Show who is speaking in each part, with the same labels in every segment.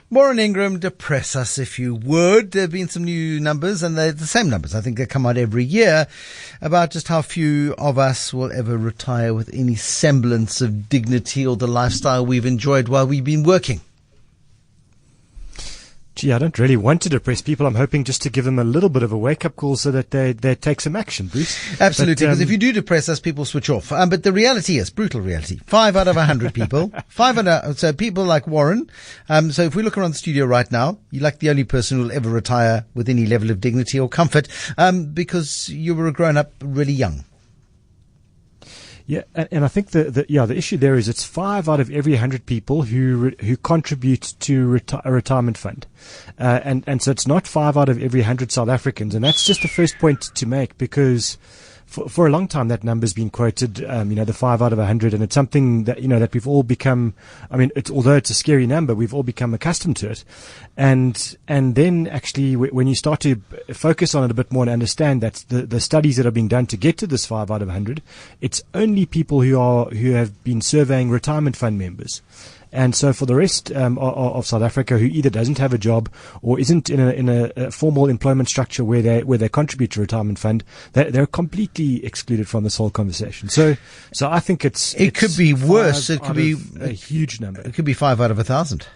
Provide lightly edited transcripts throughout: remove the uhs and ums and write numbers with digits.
Speaker 1: Warren Ingram, depress us if you would. There have been some new numbers, and they're the same numbers. I think they come out every year about just how few of us will ever retire with any semblance of dignity or the lifestyle we've enjoyed while we've been working.
Speaker 2: Gee, I don't really want to depress people. I'm hoping just to give them a little bit of a wake-up call so that they take some action, Bruce.
Speaker 1: Absolutely, because if you do depress us, people switch off. But the reality is, brutal reality, 5 out of 100 people, so people like Warren. So if we look around the studio right now, you're like the only person who will ever retire with any level of dignity or comfort, because you were a grown-up really young.
Speaker 2: Yeah, and I think the issue there is it's 5 out of every 100 people who contribute to a retirement fund, and so it's not 5 out of every 100 South Africans, and that's just the first point to make, because for a long time that number's been quoted, the 5 out of 100, and it's something that that we've all become. I mean, although it's a scary number, we've all become accustomed to it, and then actually when you start to focus on it a bit more and understand that the studies that are being done to get to this 5 out of 100, it's only people who have been surveying retirement fund members. And so for the rest of South Africa, who either doesn't have a job or isn't in a formal employment structure where they contribute to a retirement fund, they're completely excluded from this whole conversation. So I think it
Speaker 1: could be worse. It could be
Speaker 2: a huge number.
Speaker 1: It could be 5 out of 1,000.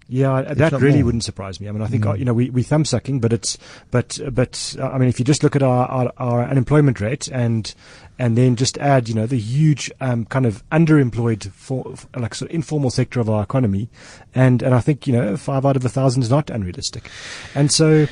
Speaker 2: Yeah, that really wouldn't surprise me. I mean, I think we thumb sucking, but I mean, if you just look at our unemployment rate and then just add the huge kind of underemployed like sort of informal sector of our economy, and I think 5 out of 1,000 is not unrealistic, and so.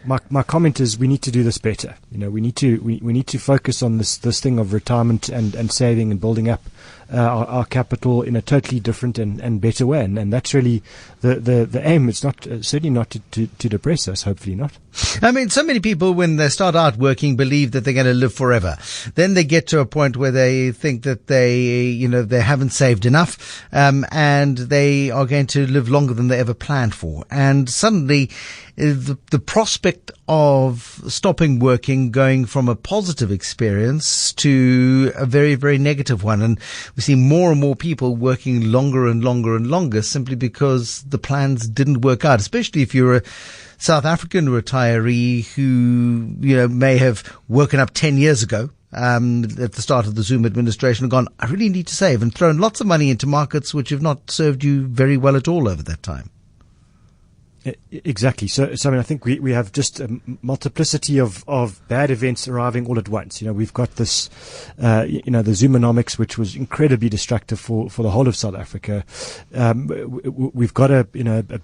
Speaker 2: My comment is we need to do this better. We need to focus on this thing of retirement and saving and building up our capital in a totally different and better way. And that's really the aim. It's not certainly not to depress us. Hopefully not.
Speaker 1: I mean, so many people when they start out working believe that they're going to live forever. Then they get to a point where they think that they haven't saved enough, and they are going to live longer than they ever planned for. And suddenly, the prospect of stopping working going from a positive experience to a very, very negative one. And we see more and more people working longer and longer and longer simply because the plans didn't work out, especially if you're a South African retiree who, may have woken up 10 years ago. At the start of the Zuma administration, and gone, I really need to save, and thrown lots of money into markets which have not served you very well at all over that time.
Speaker 2: Exactly. So I mean, I think we have just a multiplicity of bad events arriving all at once. We've got this, the Zoomanomics, which was incredibly destructive for the whole of South Africa. We've got a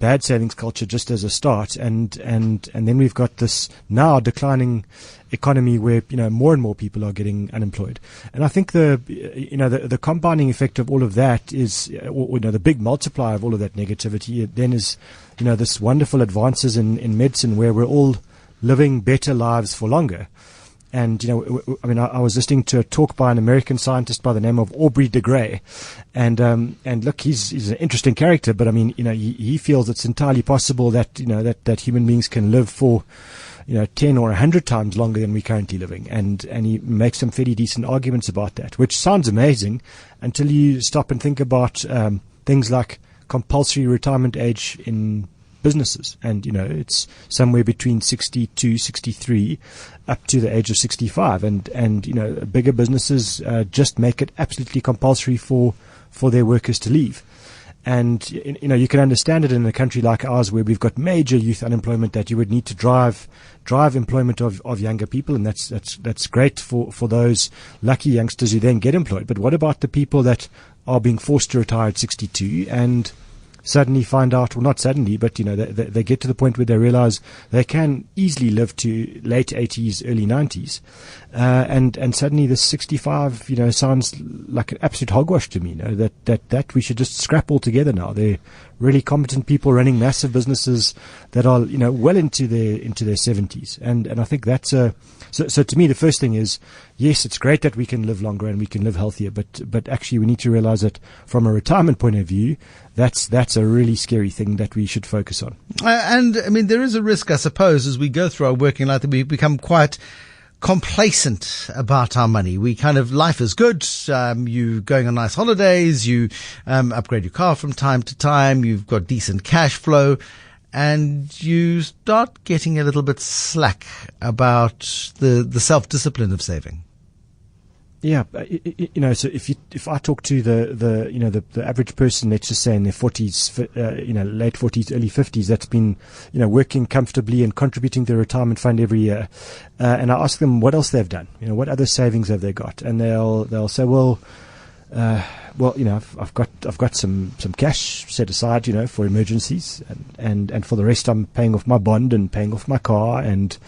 Speaker 2: bad savings culture just as a start, and then we've got this now declining economy where more and more people are getting unemployed, and I think the compounding effect of all of that is, the big multiplier of all of that negativity then is this wonderful advances in medicine where we're all living better lives for longer. And, I mean, I was listening to a talk by an American scientist by the name of Aubrey de Grey. And look, he's an interesting character, but I mean, he feels it's entirely possible that, that human beings can live for, 10 or 100 times longer than we're currently living. And he makes some fairly decent arguments about that, which sounds amazing until you stop and think about, things like compulsory retirement age in businesses, and it's somewhere between 62, 63 up to the age of 65, and bigger businesses just make it absolutely compulsory for their workers to leave. And you can understand it in a country like ours where we've got major youth unemployment, that you would need to drive employment of younger people, and that's great for those lucky youngsters who then get employed. But what about the people that are being forced to retire at 62 and suddenly find out, well, not suddenly, but they get to the point where they realize they can easily live to late 80s, early 90s, and suddenly this 65, sounds like an absolute hogwash to me. That we should just scrap altogether now. They're really competent people running massive businesses that are well into their 70s, and I think that's so to me the first thing is, yes, it's great that we can live longer and we can live healthier, but actually we need to realize that from a retirement point of view, that's a really scary thing that we should focus on.
Speaker 1: And I mean, there is a risk, I suppose, as we go through our working life, that we become quite complacent about our money. We kind of, life is good. You going on nice holidays. You upgrade your car from time to time. You've got decent cash flow. And you start getting a little bit slack about the self-discipline of saving.
Speaker 2: Yeah, so if I talk to the average person, let's just say in their 40s, late 40s, early 50s, that's been, working comfortably and contributing to their retirement fund every year, and I ask them what else they've done, what other savings have they got, and they'll say, I've got some cash set aside, for emergencies, and for the rest I'm paying off my bond and paying off my car, and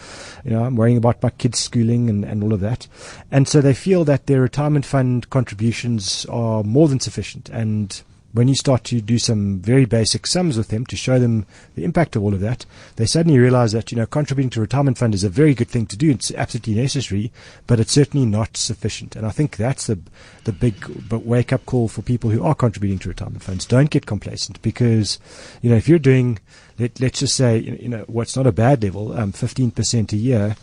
Speaker 2: I'm worrying about my kids' schooling and all of that. And so they feel that their retirement fund contributions are more than sufficient. And when you start to do some very basic sums with them to show them the impact of all of that, they suddenly realize that, contributing to a retirement fund is a very good thing to do. It's absolutely necessary, but it's certainly not sufficient. And I think that's the big wake-up call for people who are contributing to retirement funds. Don't get complacent, because, if you're doing, let's just say, what's not a bad level, 15% a year,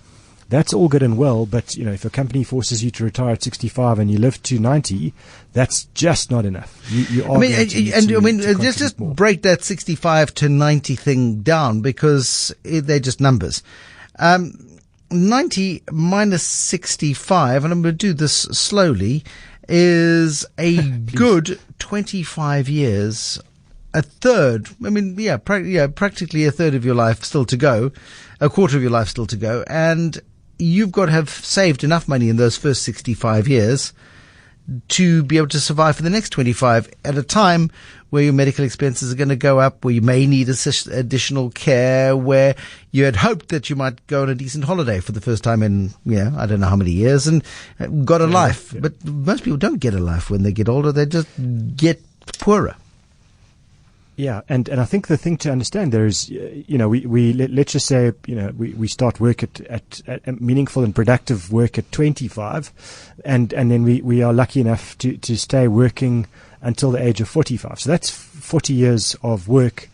Speaker 2: that's all good and well, but if a company forces you to retire at 65 and you live to 90, that's just not enough. You are
Speaker 1: just break that 65 to 90 thing down, because they're just numbers. 90 minus 65, and I'm going to do this slowly, is a good 25 years. A third, practically a third of your life still to go, a quarter of your life still to go, and you've got to have saved enough money in those first 65 years to be able to survive for the next 25, at a time where your medical expenses are going to go up, where you may need additional care, where you had hoped that you might go on a decent holiday for the first time in, I don't know how many years, and got a life. Yeah. But most people don't get a life when they get older. They just get poorer.
Speaker 2: Yeah, and I think the thing to understand there is, let's just say, we start work at meaningful and productive work at 25, and then we are lucky enough to stay working until the age of 45. So that's 40 years of work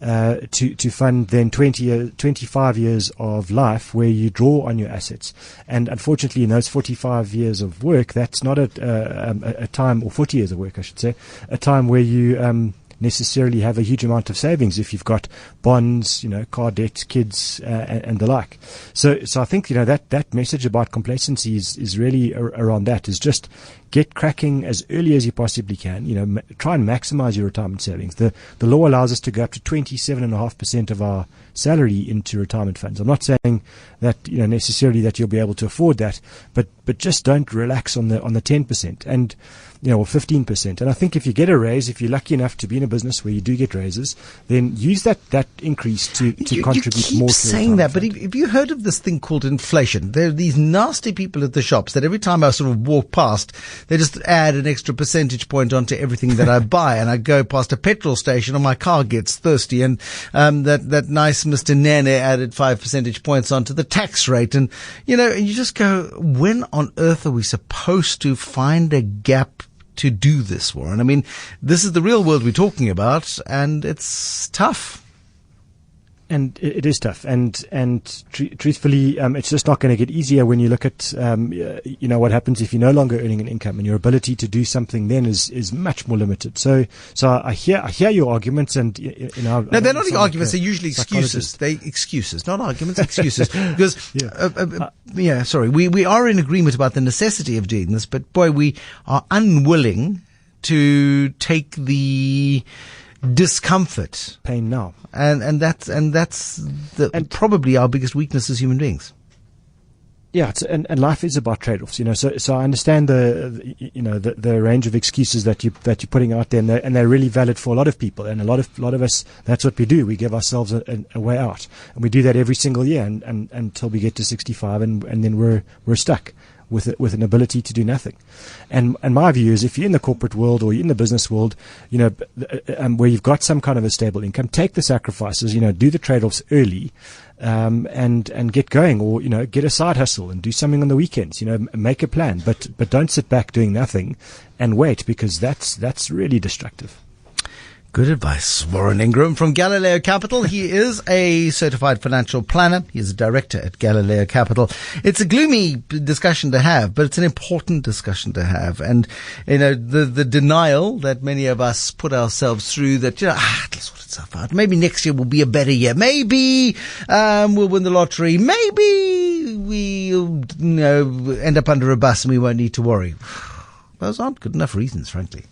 Speaker 2: to fund then 25 years of life where you draw on your assets. And unfortunately, in those 45 years of work, that's not a time, or 40 years of work, I should say, a time where you necessarily have a huge amount of savings if you've got bonds, car debt, kids, and the like. So I think, that message about complacency is really around that, is just get cracking as early as you possibly can. Try and maximize your retirement savings. The law allows us to go up to 27.5% of our salary into retirement funds. I'm not saying that, necessarily that you'll be able to afford that, but just don't relax on the 10%. And, or 15%. And I think if you get a raise, if you're lucky enough to be in a business where you do get raises, then use that increase to contribute more to
Speaker 1: saying that, but have you heard of this thing called inflation? There are these nasty people at the shops that every time I sort of walk past, they just add an extra percentage point onto everything that I buy. And I go past a petrol station and my car gets thirsty, and that nice Mr. Nene added 5 percentage points onto the tax rate. And, and you just go, when on earth are we supposed to find a gap to do this, Warren? I mean, this is the real world we're talking about, and it's tough.
Speaker 2: And it is tough, and truthfully, it's just not going to get easier when you look at, what happens if you're no longer earning an income, and your ability to do something then is much more limited. So I hear your arguments, and
Speaker 1: no, they're not arguments. They're usually excuses. They're excuses, not arguments. Excuses. Because we are in agreement about the necessity of doing this, but boy, we are unwilling to take the discomfort,
Speaker 2: pain now,
Speaker 1: and that's probably our biggest weakness as human beings.
Speaker 2: Yeah, and life is about trade-offs, So I understand the range of excuses that you're putting out there, and they're really valid for a lot of people, and a lot of us. That's what we do. We give ourselves a way out, and we do that every single year, and until we get to 65, and then we're stuck with an ability to do nothing. And my view is, if you're in the corporate world or you're in the business world, where you've got some kind of a stable income, take the sacrifices, do the trade-offs early, and get going, or, get a side hustle and do something on the weekends, make a plan, but don't sit back doing nothing and wait, because that's really destructive.
Speaker 1: Good advice. Warren Ingram from Galileo Capital. He is a certified financial planner. He's a director at Galileo Capital. It's a gloomy discussion to have, but it's an important discussion to have. And, the denial that many of us put ourselves through that, it'll sort itself out. Maybe next year will be a better year. Maybe, we'll win the lottery. Maybe we'll, end up under a bus and we won't need to worry. Those aren't good enough reasons, frankly.